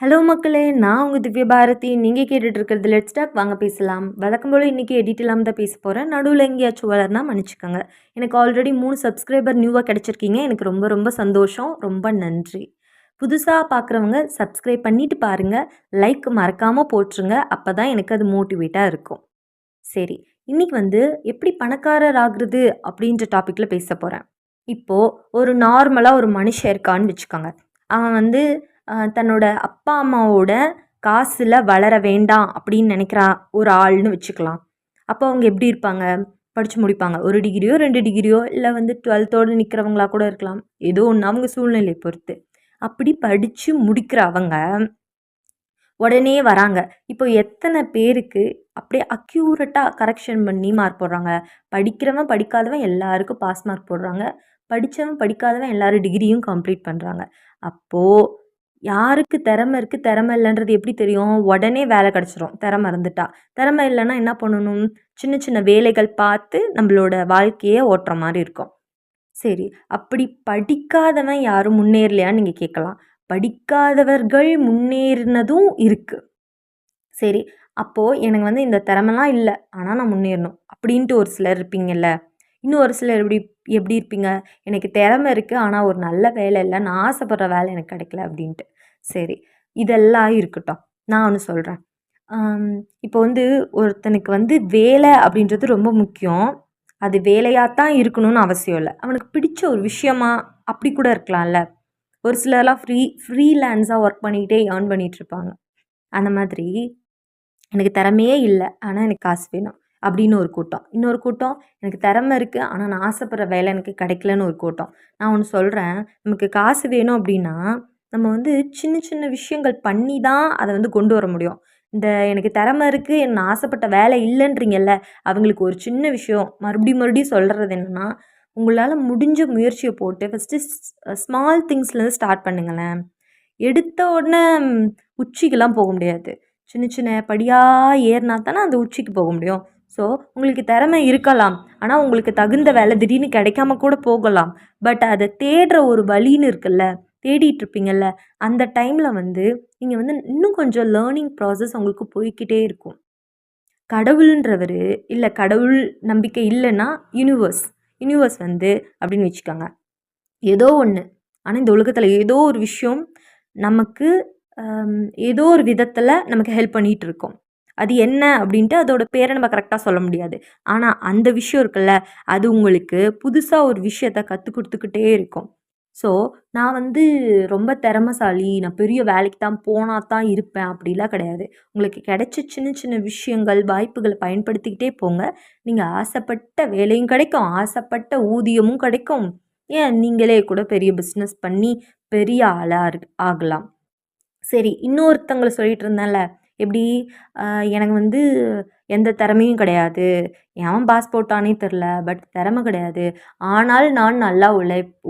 Hello மக்களே! நான் உங்க திவ்ய பாரதி. நீங்க கேட்டுட்டு இருக்கிறது லெட்ஸ் டாக் வாங்க பேசலாம். வழக்கம் போல இன்னைக்கு எடிட் இல்லாம தான் பேச போறேன். நடுவுல எங்கேயாச்சும் வளருனா மன்னிச்சுக்கோங்க. எனக்கு ஆல்ரெடி 3 சப்ஸ்கிரைபர் நியூவா கிடைச்சிருக்கீங்க. எனக்கு ரொம்ப ரொம்ப சந்தோஷம். ரொம்ப நன்றி. புதுசா பார்க்குறவங்க சப்ஸ்கிரைப் பண்ணிட்டு பாருங்க. லைக் மறக்காம போட்டுருங்க. அப்பதான் எனக்கு அது மோட்டிவேட்டா இருக்கும். சரி. இன்னைக்கு எப்படி பணக்காரர் ஆகுறது அப்படின்ற டாபிக்ல பேச போறேன். இப்போ ஒரு நார்மலா ஒரு மனுஷன் இருக்கான்னு வச்சுக்கோங்க. அவன் தன்னோட அப்பா, அம்மாவோட காசுல வளர வேண்டாம் அப்படின்னு நினைக்கிற ஒரு ஆள்னு வச்சுக்கலாம். அப்போ அவங்க எப்படி இருப்பாங்க? படிச்சு முடிப்பாங்க. 1 டிகிரியோ, 2 டிகிரியோ இல்ல 12த்தோட நிக்கிறவங்களா கூட இருக்கலாம். ஏதோ ஒண்ணு அவங்க சூழ்நிலைய பொறுத்து. அப்படி படிச்சு முடிக்கிற அவங்க உடனே வராங்க. இப்போ எத்தனை பேருக்கு அப்படியே அக்யூரேட்டா கரெக்ஷன் பண்ணி மார்க் போடுறாங்க. படிக்கிறவன், படிக்காதவன் எல்லாருக்கும் பாஸ் மார்க் போடுறாங்க. படித்தவன், படிக்காதவன் எல்லாரும் டிகிரியும் கம்ப்ளீட் பண்ணுறாங்க. அப்போ யாருக்கு திறமை இருக்கு, திறமை இல்லைன்றது எப்படி தெரியும்? உடனே வேலை கிடச்சிரும் திறமை இருந்துட்டா. திறமை இல்லைன்னா என்ன பண்ணணும்? சின்ன சின்ன வேலைகள் பார்த்து நம்மளோட வாழ்க்கையை ஓட்டுற மாதிரி இருக்கும். சரி, அப்படி படிக்காதவன் யாரும் முன்னேறலையான்னு நீங்கள் கேட்கலாம். படிக்காதவர்கள் முன்னேறினதும் இருக்குது. சரி, அப்போது எனக்கு இந்த திறமைலாம் இல்லை, ஆனால் நான் முன்னேறணும் அப்படின்ட்டு ஒரு சிலர் இருப்பீங்கள்ல. இன்னும் ஒரு சிலர் எப்படி எப்படி இருப்பீங்க? எனக்கு திறமை இருக்குது, ஆனால் ஒரு நல்ல வேலை இல்லை, நான் ஆசைப்படுற வேலை எனக்கு கிடைக்கல அப்படின்ட்டு. சரி, இதெல்லாம் இருக்கட்டும். நான் ஒன்று சொல்கிறேன். இப்போ ஒருத்தனுக்கு வேலை அப்படின்றது ரொம்ப முக்கியம். அது வேலையாக தான் இருக்கணும்னு அவசியம் இல்லை. அவனுக்கு பிடிச்ச ஒரு விஷயமா அப்படி கூட இருக்கலாம்ல. ஒரு சிலர்லாம் ஃப்ரீலான்ஸாக ஒர்க் பண்ணிக்கிட்டே ஏர்ன் பண்ணிகிட்ருப்பாங்க. அந்த மாதிரி எனக்கு திறமையே இல்லை, ஆனால் எனக்கு காசு வேணும் அப்படின்னு ஒரு கூட்டம். இன்னொரு கூட்டம், எனக்கு திறமை இருக்குது, ஆனால் நான் ஆசைப்படுற வேலை எனக்கு கிடைக்கலன்னு ஒரு கூட்டம். நான் ஒன்று சொல்கிறேன், நமக்கு காசு வேணும் அப்படின்னா நம்ம சின்ன சின்ன விஷயங்கள் பண்ணி தான் அதை கொண்டு வர முடியும். இந்த எனக்கு திறமை இருக்குது, நான் ஆசைப்பட்ட வேலை இல்லைன்றீங்கல்ல, அவங்களுக்கு ஒரு சின்ன விஷயம் மறுபடியும் மறுபடியும் சொல்கிறது என்னென்னா, உங்களால் முடிஞ்ச முயற்சியை போட்டு ஃபஸ்ட்டு ஸ்மால் திங்ஸ்லேருந்து ஸ்டார்ட் பண்ணுங்களேன். எடுத்த உடனே உச்சிக்கெல்லாம் போக முடியாது. சின்ன சின்ன படியாக ஏறினா தானே அந்த உச்சிக்கு போக முடியும். ஸோ உங்களுக்கு திறமை இருக்கலாம், ஆனால் உங்களுக்கு தகுந்த வேலை திடீர்னு கிடைக்காம கூட போகலாம். பட் அதை தேடுற ஒரு வழின்னு இருக்குல்ல, தேடிட்டுருப்பீங்கள்ல, அந்த டைமில் நீங்கள் இன்னும் கொஞ்சம் லேர்னிங் ப்ராசஸ் உங்களுக்கு போய்க்கிட்டே இருக்கும். கடவுள்ன்றவர் இல்லை, கடவுள் நம்பிக்கை இல்லைன்னா யூனிவர்ஸ் அப்படின்னு வச்சுக்கோங்க. ஏதோ ஒன்று, ஆனால் இந்த உலகத்தில் ஏதோ ஒரு விஷயம் நமக்கு ஏதோ ஒரு விதத்தில் நமக்கு ஹெல்ப் பண்ணிகிட்டு இருக்கோம். அது என்ன அப்படின்ட்டு அதோட பேரை நம்ம கரெக்டாக சொல்ல முடியாது. ஆனால் அந்த விஷயம் இருக்குல்ல, அது உங்களுக்கு புதுசாக ஒரு விஷயத்த கற்றுக் கொடுத்துக்கிட்டே இருக்கும். ஸோ நான் ரொம்ப திறமைசாலி, நான் பெரிய வேலைக்கு தான் போனால் தான் இருப்பேன் அப்படிலாம் கிடையாது. உங்களுக்கு கிடைச்ச சின்ன சின்ன விஷயங்கள், வாய்ப்புகளை பயன்படுத்திக்கிட்டே போங்க. நீங்கள் ஆசைப்பட்ட வேலையும் கிடைக்கும், ஆசைப்பட்ட ஊதியமும் கிடைக்கும். ஏன் நீங்களே கூட பெரிய பிஸ்னஸ் பண்ணி பெரிய ஆளாக ஆகலாம். சரி, இன்னொருத்தங்கள சொல்லிட்டு இருந்தேன்ல, எப்படி எனக்கு எந்த திறமையும் கிடையாது, எவன் பாஸ் போட்டானே தெரில, பட் திறமை கிடையாது, ஆனால் நான் நல்லா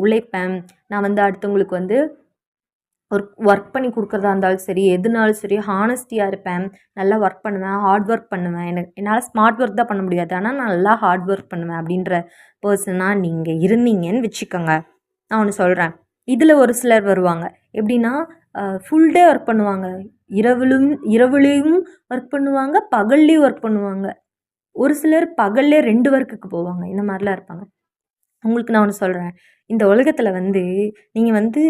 உழைப்பேன். நான் அடுத்தவங்களுக்கு ஒர்க் பண்ணி கொடுக்குறதா இருந்தாலும் சரி, எதுனாலும் சரி ஹானஸ்டியாக இருப்பேன், நல்லா ஒர்க் பண்ணுவேன், ஹார்ட் ஒர்க் பண்ணுவேன். என்னால் ஸ்மார்ட் ஒர்க் தான் பண்ண முடியாது, ஆனால் நான் நல்லா ஹார்ட் ஒர்க் பண்ணுவேன் அப்படின்ற பர்சனாக நீங்கள் இருந்தீங்கன்னு வச்சுக்கோங்க. நான் ஒன்று சொல்கிறேன், இதில் ஒரு சிலர் வருவாங்க. எப்படின்னா ஃபுல் டே ஒர்க் பண்ணுவாங்க, இரவுலேயும் ஒர்க் பண்ணுவாங்க, பகல்லையும் ஒர்க் பண்ணுவாங்க. ஒரு சிலர் பகல்லே 2 ஒர்க்குக்கு போவாங்க. இந்த மாதிரிலாம் இருப்பாங்க. உங்களுக்கு நான் ஒன்று சொல்கிறேன், இந்த உலகத்தில் நீங்கள்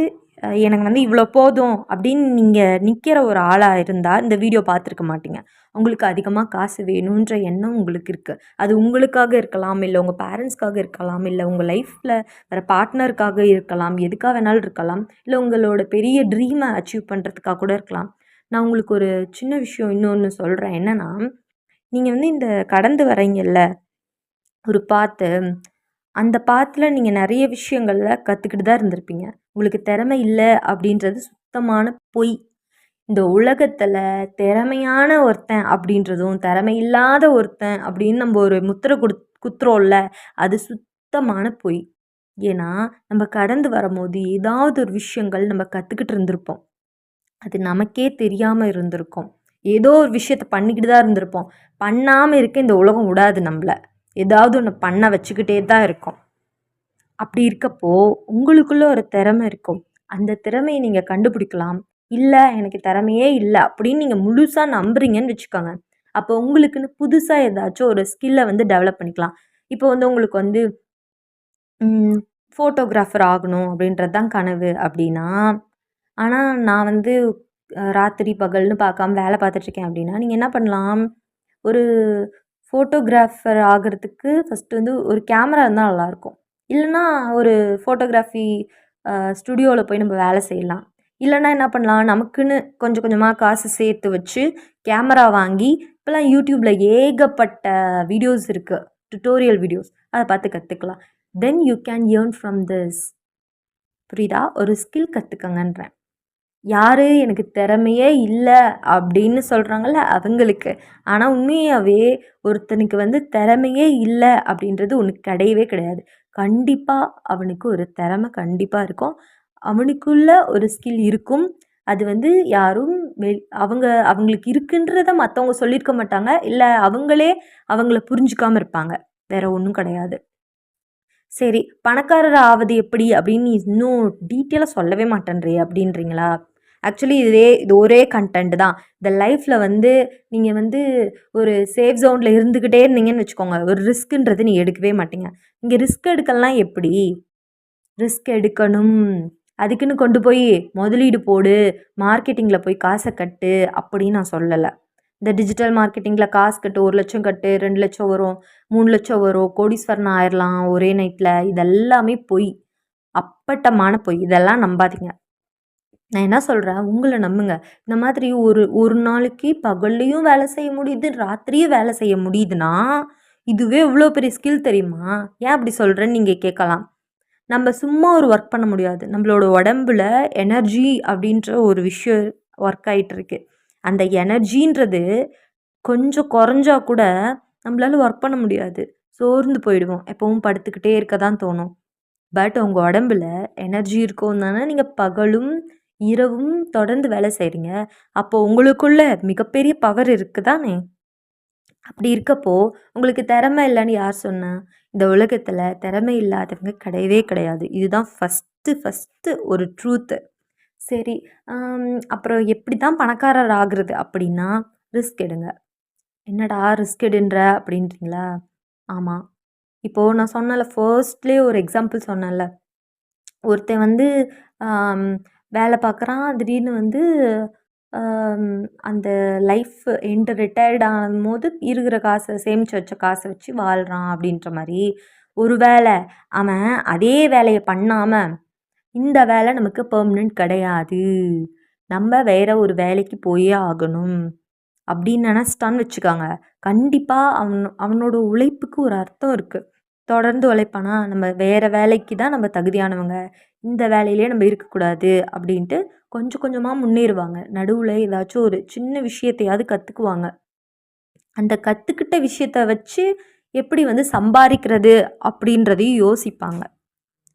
எனக்கு இவ்வளோ போதும் அப்படின்னு நீங்கள் நிற்கிற ஒரு ஆளாக இருந்தால் இந்த வீடியோ பார்த்துருக்க மாட்டீங்க. உங்களுக்கு அதிகமாக காசு வேணுன்ற எண்ணம் உங்களுக்கு இருக்குது. அது உங்களுக்காக இருக்கலாம், இல்லை உங்கள் பேரண்ட்ஸ்க்காக இருக்கலாம், இல்லை உங்கள் லைஃப்பில் வேறு பார்ட்னருக்காக இருக்கலாம், எதுக்காக வேணாலும் இருக்கலாம், இல்லை உங்களோட பெரிய ட்ரீமை அச்சீவ் பண்ணுறதுக்காக கூட இருக்கலாம். நான் உங்களுக்கு ஒரு சின்ன விஷயம் இன்னொன்று சொல்கிறேன். என்னென்னா, நீங்கள் இந்த கடந்து வரீங்கல்ல ஒரு பாத்து, அந்த பாத்தில் நீங்கள் நிறைய விஷயங்களில் கற்றுக்கிட்டு தான் இருந்திருப்பீங்க. உங்களுக்கு திறமை இல்லை அப்படின்றது சுத்தமான பொய். இந்த உலகத்தில் திறமையான ஒருத்தன் அப்படின்றதும், திறமை இல்லாத ஒருத்தன் அப்படின்னு நம்ம ஒரு முத்திரை குத்துறோம்ல, அது சுத்தமான பொய். ஏன்னா நம்ம கடந்து வரும்போது ஏதாவது ஒரு விஷயங்கள் நம்ம கற்றுக்கிட்டு இருந்திருப்போம். அது நமக்கே தெரியாமல் இருந்திருக்கும். ஏதோ ஒரு விஷயத்த பண்ணிக்கிட்டு தான் இருந்திருப்போம். பண்ணாமல் இருக்க இந்த உலகம் விடாது நம்மள. ஏதாவது ஒன்று பண்ண வச்சுக்கிட்டே தான் இருக்கும். அப்படி இருக்கப்போ உங்களுக்குள்ள ஒரு திறமை இருக்கும். அந்த திறமையை நீங்கள் கண்டுபிடிக்கலாம். இல்லை எனக்கு திறமையே இல்லை அப்படின்னு நீங்கள் முழுசாக நம்புறீங்கன்னு வச்சுக்கோங்க. அப்போ உங்களுக்குன்னு புதுசாக ஏதாச்சும் ஒரு ஸ்கில்லை வந்து டெவலப் பண்ணிக்கலாம். இப்போ வந்து உங்களுக்கு வந்து ஃபோட்டோகிராஃபர் ஆகணும் அப்படின்றது தான் கனவு அப்படின்னா, ஆனால் நான் வந்து ராத்திரி பகல்னு பார்க்காம வேலை பார்த்துட்ருக்கேன் அப்படின்னா, நீங்கள் என்ன பண்ணலாம்? ஒரு ஃபோட்டோகிராஃபர் ஆகுறதுக்கு ஃபஸ்ட்டு வந்து ஒரு கேமரா இருந்தால் நல்லாயிருக்கும். இல்லைன்னா ஒரு ஃபோட்டோகிராஃபி ஸ்டுடியோவில் போய் நம்ம வேலை செய்யலாம். இல்லைன்னா என்ன பண்ணலாம்? நமக்குன்னு கொஞ்சம் கொஞ்சமாக காசு சேர்த்து வச்சு கேமரா வாங்கி இப்போலாம் யூடியூப்பில் ஏகப்பட்ட வீடியோஸ் இருக்குது. Tutorial videos. அதை பார்த்து கற்றுக்கலாம். Then you can earn from this. புரியுதா? ஒரு ஸ்கில் கற்றுக்கங்கன்றேன். யார் எனக்கு திறமையே இல்லை அப்படின்னு சொல்கிறாங்கல்ல அவங்களுக்கு. ஆனால் உண்மையாகவே ஒருத்தனுக்கு வந்து திறமையே இல்லை அப்படின்றது ஒன்று கிடையவே கிடையாது. கண்டிப்பாக அவனுக்கு ஒரு திறமை கண்டிப்பாக இருக்கும். அவனுக்குள்ள ஒரு ஸ்கில் இருக்கும். அது வந்து யாரும் அவங்களுக்கு இருக்குன்றத மற்றவங்க சொல்லியிருக்க மாட்டாங்க. இல்லை அவங்களே அவங்கள புரிஞ்சுக்காம இருப்பாங்க. வேற ஒன்றும் கிடையாது. சரி, பணக்காரர் ஆவது எப்படி அப்படின்னு நீ இன்னும் டீட்டெயிலாக சொல்லவே மாட்டேன்றியே அப்படின்றீங்களா? ஆக்சுவலி இது ஒரே கன்டென்ட் தான். இந்த லைஃப்பில் வந்து நீங்கள் வந்து ஒரு சேஃப் ஜோனில் இருந்துக்கிட்டே இருந்தீங்கன்னு வச்சுக்கோங்க. ஒரு ரிஸ்க்குன்றது நீ எடுக்கவே மாட்டீங்க. இங்கே ரிஸ்க் எடுக்கலாம் எப்படி? ரிஸ்க் எடுக்கணும். அதுக்குன்னு கொண்டு போய் முதலீடு போடு, மார்க்கெட்டிங்கில் போய் காசை கட்டு அப்படின்னு நான் சொல்லலை. இந்த டிஜிட்டல் மார்க்கெட்டிங்கில் காசு கட்டு, 1,00,000 கட்டு, 2,00,000 வரும், 3,00,000 வரும், கோடீஸ்வரன் ஆயிரலாம் ஒரே நைட்டில். இதெல்லாமே பொய். அப்பட்டமான பொய். இதெல்லாம் நம்பாதீங்க. நான் என்ன சொல்கிறேன், உங்களை நம்புங்க. இந்த மாதிரி ஒரு ஒரு நாளைக்கு பகல்லையும் வேலை செய்ய முடியுது, ராத்திரியும் வேலை செய்ய முடியுதுன்னா, இதுவே எவ்வளோ பெரிய ஸ்கில் தெரியுமா? ஏன் அப்படி சொல்கிறேன்னு நீங்கள் கேட்கலாம். நம்ம சும்மா ஒரு ஒர்க் பண்ண முடியாது. நம்மளோட உடம்புல எனர்ஜி அப்படின்ற ஒரு விஷயம் ஒர்க் ஆகிட்டுருக்கு. அந்த எனர்ஜின்றது கொஞ்சம் குறைஞ்சா கூட நம்மளால ஒர்க் பண்ண முடியாது. சோர்ந்து போயிடுவோம். எப்பவும் படுத்துக்கிட்டே இருக்க தான் தோணும். பட் உங்கள் உடம்புல எனர்ஜி இருக்கும் தானே நீங்கள் பகலும் இரவும் தொடர்ந்து வேலை செய்கிறீங்க. அப்போ உங்களுக்குள்ள மிகப்பெரிய பவர் இருக்குது தானே. அப்படி இருக்கப்போ உங்களுக்கு திறமை இல்லைன்னு யார் சொன்னா? இந்த உலகத்தில் திறமை இல்லாதவங்க கிடையவே கிடையாது. இதுதான் ஃபஸ்ட்டு ஒரு ட்ரூத்து. சரி, அப்புறம் எப்படி தான் பணக்காரர் ஆகுறது அப்படின்னா, ரிஸ்க் எடுங்க. என்னடா ரிஸ்க் எடுன்ற அப்படின்றீங்களா? ஆமாம். இப்போது நான் சொன்னேன்ல, ஃபர்ஸ்ட்லேயே ஒரு எக்ஸாம்பிள் சொன்னேன்ல. ஒருத்தன் வந்து வேலை பார்க்குறான். திடீர்னு வந்து அந்த லைஃப் ரிட்டயர்ட் ஆகும்போது இருக்கிற காசை சேமித்து வச்ச காசை வச்சு வாழ்கிறான் அப்படின்ற மாதிரி. ஒரு வேளை அவன் அதே வேலையை பண்ணாமல், இந்த வேலை நமக்கு பெர்மனெண்ட் கிடையாது, நம்ம வேற ஒரு வேலைக்கு போயே ஆகணும் அப்படின்னு நினச்சிட்டான்னு வச்சுக்காங்க. கண்டிப்பாக அவனோட உழைப்புக்கு ஒரு அர்த்தம் இருக்குது. தொடர்ந்து உழைப்பானா, நம்ம வேறு வேலைக்கு தான் நம்ம தகுதியானவங்க, இந்த வேலையிலே நம்ம இருக்கக்கூடாது அப்படின்ட்டு கொஞ்சம் கொஞ்சமாக முன்னேறுவாங்க. நடுவில் ஏதாச்சும் ஒரு சின்ன விஷயத்தையாவது கற்றுக்குவாங்க. அந்த கற்றுக்கிட்ட விஷயத்த வச்சு எப்படி வந்து சம்பாதிக்கிறது அப்படின்றதையும் யோசிப்பாங்க.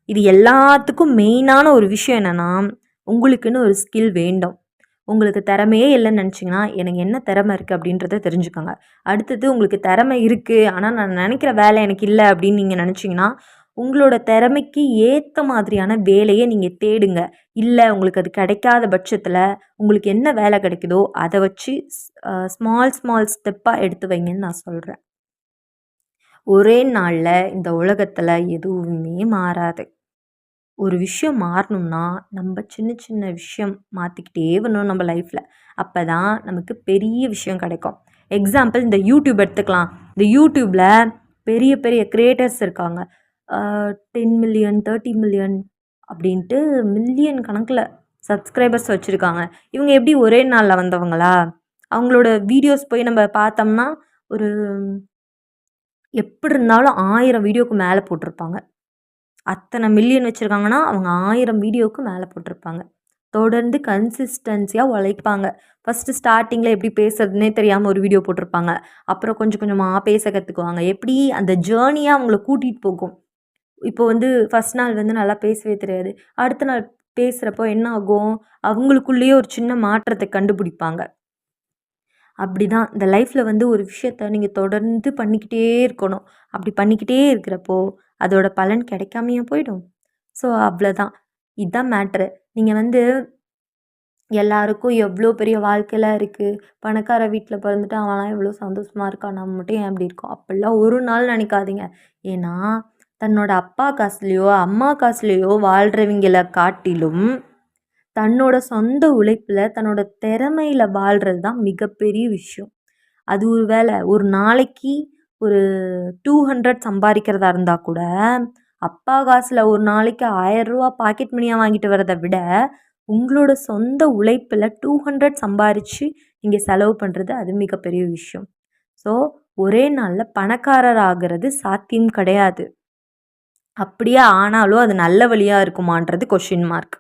இது எல்லாத்துக்கும் மெயினான ஒரு விஷயம் என்னென்னா, உங்களுக்குன்னு ஒரு ஸ்கில் வேண்டும். உங்களுக்கு திறமையே இல்லைன்னு நினச்சிங்கன்னா, எனக்கு என்ன திறமை இருக்குது அப்படின்றத தெரிஞ்சுக்கோங்க. அடுத்தது உங்களுக்கு திறமை இருக்குது, ஆனால் நான் நினைக்கிற வேலை எனக்கு இல்லை அப்படின்னு நீங்கள் நினச்சிங்கன்னா, உங்களோட திறமைக்கு ஏற்ற மாதிரியான வேலையை நீங்கள் தேடுங்க. இல்லை உங்களுக்கு அது கிடைக்காத பட்சத்தில் உங்களுக்கு என்ன வேலை கிடைக்குதோ அதை வச்சு ஸ்மால் ஸ்டெப்பாக எடுத்து வைங்கன்னு நான் சொல்கிறேன். ஒரே நாளில் இந்த உலகத்தில் எதுவுமே மாறாது. ஒரு விஷயம் மாறணும்னா நம்ம சின்ன சின்ன விஷயம் மாற்றிக்கிட்டே வரணும் நம்ம லைஃப்பில். அப்போ தான் நமக்கு பெரிய விஷயம் கிடைக்கும். எக்ஸாம்பிள் இந்த யூடியூப் எடுத்துக்கலாம். இந்த யூடியூப்பில் பெரிய பெரிய கிரியேட்டர்ஸ் இருக்காங்க. 10 மில்லியன் 30 மில்லியன் அப்படின்ட்டு மில்லியன் கணக்கில் சப்ஸ்கிரைபர்ஸ் வச்சுருக்காங்க. இவங்க எப்படி ஒரே நாளில் வந்தவங்களா? அவங்களோட வீடியோஸ் போய் நம்ம பார்த்தோம்னா ஒரு எப்படி இருந்தாலும் 1000 வீடியோவுக்கு மேலே போட்டிருப்பாங்க. அத்தனை மில்லியன் வச்சுருக்காங்கன்னா அவங்க 1000 வீடியோவுக்கு மேலே போட்டிருப்பாங்க. தொடர்ந்து கன்சிஸ்டன்சியாக உழைப்பாங்க. ஃபஸ்ட்டு ஸ்டார்டிங்கில் எப்படி பேசுறதுனே தெரியாமல் ஒரு வீடியோ போட்டிருப்பாங்க. அப்புறம் கொஞ்சம் கொஞ்சமாக பேச கற்றுக்குவாங்க. எப்படி அந்த ஜேர்னியாக அவங்கள கூட்டிகிட்டு போகும். இப்போ வந்து ஃபஸ்ட் நாள் வந்து நல்லா பேசவே தெரியாது. அடுத்த நாள் பேசுகிறப்போ என்ன ஆகும், அவங்களுக்குள்ளேயே ஒரு சின்ன மாற்றத்தை கண்டுபிடிப்பாங்க. அப்படி தான் இந்த லைஃப்பில் வந்து ஒரு விஷயத்த நீங்கள் தொடர்ந்து பண்ணிக்கிட்டே இருக்கணும். அப்படி பண்ணிக்கிட்டே இருக்கிறப்போ அதோட பலன் கிடைக்காமையா போயிடும். ஸோ அவ்வளோதான். இதுதான் மேட்ரு. நீங்கள் வந்து எல்லாருக்கும் எவ்வளோ பெரிய வாழ்க்கைலாம் இருக்குது. பணக்கார வீட்டில் பிறந்துட்டு அவன்லாம் எவ்வளோ சந்தோஷமா இருக்கான். நம்ம மட்டும் ஏன் இப்படி இருக்கோம்? அப்படிலாம் ஒரு நாள் நினைக்காதீங்க. ஏன்னா, தன்னோட அப்பா காசுலயோ, அம்மா காசுலயோ வாழ்றவங்கள காட்டிலும், தன்னோட சொந்த உழைப்பில, தன்னோட திறமையில வாழ்றது தான் மிகப்பெரிய விஷயம். அது ஒரு வேளை ஒரு நாளைக்கு ஒரு 200 சம்பாரிக்கிறதா இருந்தா கூட, அப்பா காசுல ஒரு நாளைக்கு ரூ. 1000 பாக்கெட் மணியா வாங்கிட்டு வரத விட, உங்களோட சொந்த உழைப்பில 200 சம்பாரிச்சு நீங்க செலவு பண்றது அது மிகப்பெரிய விஷயம். ஸோ, ஒரே நாள்ல பணக்காரர் ஆகுறது சாத்தியம் கிடையாது. அப்படியே ஆனாலும் அது நல்ல வழியா இருக்குமான்றது கொஸ்டின் மார்க்.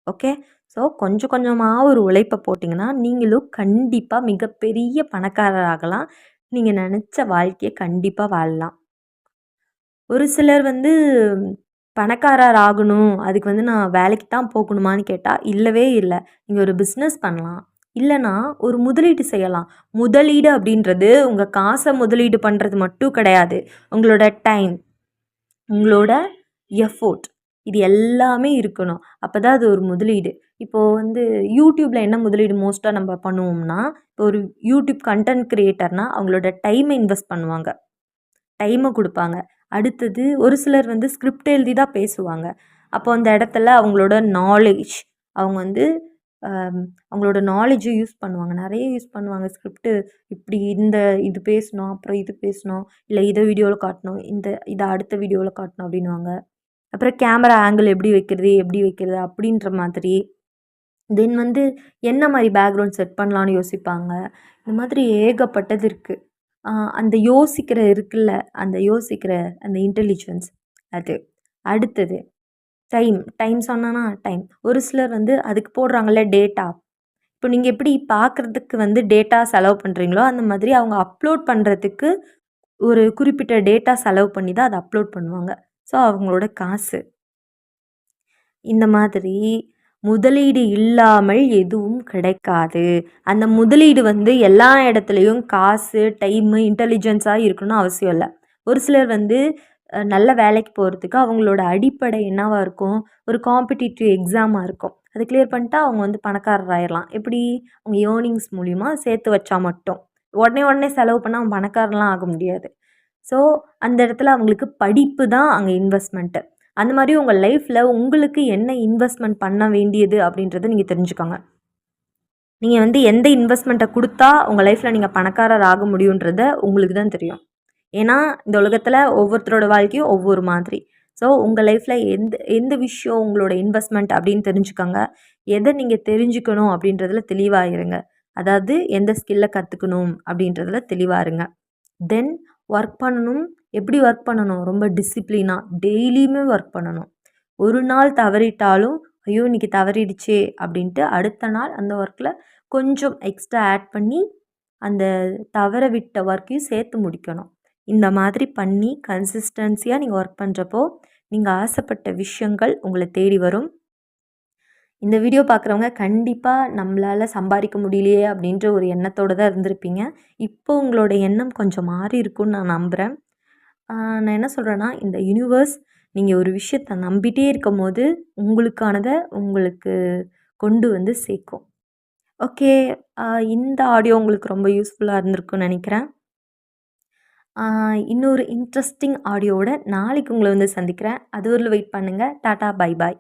ஓகே. ஸோ, கொஞ்சம் கொஞ்சமா ஒரு உழைப்ப போட்டிங்கன்னா, நீங்களும் கண்டிப்பா மிகப்பெரிய பணக்காரர் ஆகலாம். நீங்க நெனச்ச வாழ்க்கைய கண்டிப்பா வாழலாம். ஒரு சிலர் வந்து பணக்காரர் ஆகணும், அதுக்கு வந்து நான் வேலைக்கு தான் போகணுமான்னு கேட்டா, இல்லவே இல்ல. நீங்க ஒரு பிஸ்னஸ் பண்ணலாம். இல்லன்னா ஒரு முதலீடு செய்யலாம். முதலீடு அப்படின்றது உங்க காச முதலீடு பண்றது மட்டும் கிடையாது. உங்களோட டைம், உங்களோட எஃபோர்ட் இது எல்லாமே இருக்கணும். அப்பதான் அது ஒரு முதலீடு. இப்போ வந்து யூடியூப்ல என்ன முதலீடு மோஸ்ட்டா நம்ம பண்ணுவோம்னா, இப்போ ஒரு யூடியூப் கன்டென்ட் கிரியேட்டர்னா அவங்களோட டைம இன்வெஸ்ட் பண்ணுவாங்க. டைம குடுப்பாங்க. அடுத்தது ஒரு சிலர் வந்து ஸ்கிரிப்ட் எழுதி தான் பேசுவாங்க. அப்போ அந்த இடத்துல அவங்களோட நாலேட்ஜ் அவங்க வந்து அவங்களோட நாலேட்ஜை யூஸ் பண்ணுவாங்க. நிறைய யூஸ் பண்ணுவாங்க. ஸ்கிரிப்ட் இப்படி இது பேசணும், அப்புறம் இது பேசணும், இல்லை இதை வீடியோவில் காட்டணும், இதை அடுத்த வீடியோவில் காட்டணும் அப்படின்னுவாங்க. அப்புறம் கேமரா ஆங்கிள் எப்படி வைக்கிறது அப்படின்ற மாதிரி. தென் வந்து என்ன மாதிரி பேக்ரவுண்ட் செட் பண்ணலான்னு யோசிப்பாங்க. இந்த மாதிரி ஏகப்பட்டது இருக்குது. அந்த யோசிக்கிற இருக்குல்ல, அந்த இன்டெலிஜென்ஸ் அது. அடுத்தது டைம். டைம் சொன்னேனா டைம். ஒரு சிலர் வந்து அதுக்கு போடுறாங்கல்ல டேட்டா. இப்போ நீங்கள் எப்படி பார்க்குறதுக்கு வந்து டேட்டா செலவு பண்ணுறீங்களோ, அந்த மாதிரி அவங்க அப்லோட் பண்ணுறதுக்கு ஒரு குறிப்பிட்ட டேட்டா செலவு பண்ணி தான் அதை அப்லோட் பண்ணுவாங்க. ஸோ அவங்களோட காசு. இந்த மாதிரி முதலீடு இல்லாமல் எதுவும் கிடைக்காது. அந்த முதலீடு வந்து எல்லா இடத்துலையும் காசு, டைமு, இன்டெலிஜென்ஸாக இருக்கணும்னு அவசியம் இல்ல. ஒரு சிலர் வந்து நல்ல வேலைக்கு போகிறதுக்கு அவங்களோட அடிப்படை என்னவா இருக்கும்? ஒரு காம்படிட்டிவ் எக்ஸாமா இருக்கும். அத கிளியர் பண்ணிட்டா அவங்க வந்து பணக்காரர் ஆயிரலாம். எப்படி? அவங்க ஏர்னிங்ஸ் மூலியமா சேர்த்து வச்சா மட்டும். உடனே செலவு பண்ணா அவன் பணக்காரன்லாம் ஆக முடியாது. ஸோ, அந்த இடத்துல அவங்களுக்கு படிப்பு தான் அங்க இன்வெஸ்ட்மெண்ட்டு. அந்த மாரி உங்க லைஃப்ல உங்களுக்கு என்ன இன்வெஸ்ட்மெண்ட் பண்ண வேண்டியது அப்படின்றத நீங்க தெரிஞ்சுக்கோங்க. நீங்க வந்து எந்த இன்வெஸ்ட்மெண்ட்ட குடுத்தா உங்க லைஃப்ல நீங்க பணக்காரர் ஆக முடியுன்றத உங்களுக்கு தான் தெரியும். ஏன்னா, இந்த உலகத்துல ஒவ்வொருத்தரோட வாழ்க்கையும் ஒவ்வொரு மாதிரி. ஸோ, உங்க லைஃப்ல எந்த எந்த விஷயம் உங்களோட இன்வெஸ்ட்மெண்ட் அப்படின்னு தெரிஞ்சுக்கோங்க. எத நீங்க தெரிஞ்சுக்கணும் அப்படின்றதுல தெளிவா இருங்க. அதாவது எந்த ஸ்கில்ல கத்துக்கணும் அப்படின்றதுல தெளிவா இருங்க. தென் ஒர்க் பண்ணணும். எப்படி ஒர்க் பண்ணணும்? ரொம்ப டிசிப்ளினா டெய்லியுமே ஒர்க் பண்ணணும். ஒரு நாள் தவறிட்டாலும், ஐயோ! இன்னைக்கு தவறிடுச்சே அப்படின்ட்டு அடுத்த நாள் அந்த ஒர்க்ல கொஞ்சம் எக்ஸ்ட்ரா ஆட் பண்ணி, அந்த தவற விட்ட ஒர்க்கையும் சேர்த்து முடிக்கணும். இந்த மாதிரி பண்ணி கன்சிஸ்டன்சியா நீங்க ஒர்க் பண்றப்போ, நீங்க ஆசைப்பட்ட விஷயங்கள் உங்கள தேடி வரும். இந்த வீடியோ பார்க்குறவங்க கண்டிப்பா நம்மளால சம்பாரிக்க முடியலையே அப்படின்ற ஒரு எண்ணத்தோட தான் இருந்திருப்பீங்க. இப்போ உங்களோட எண்ணம் கொஞ்சம் மாறி இருக்கும்னு நான் நம்புறேன். நான் என்ன சொல்கிறேன்னா, இந்த யூனிவர்ஸ் நீங்கள் ஒரு விஷயத்த நம்பிட்டே இருக்கும்போது, உங்களுக்கானத உங்களுக்கு கொண்டு வந்து சேர்க்கும். ஓகே. இந்த ஆடியோ உங்களுக்கு ரொம்ப யூஸ்ஃபுல்லா இருந்திருக்கும்னு நெனைக்கிறேன். இன்னொரு இன்ட்ரெஸ்டிங் ஆடியோவோட நாளைக்கு உங்கள வந்து சந்திக்கிறேன். அது வரலும் வெயிட் பண்ணுங்க. Tata, bye bye.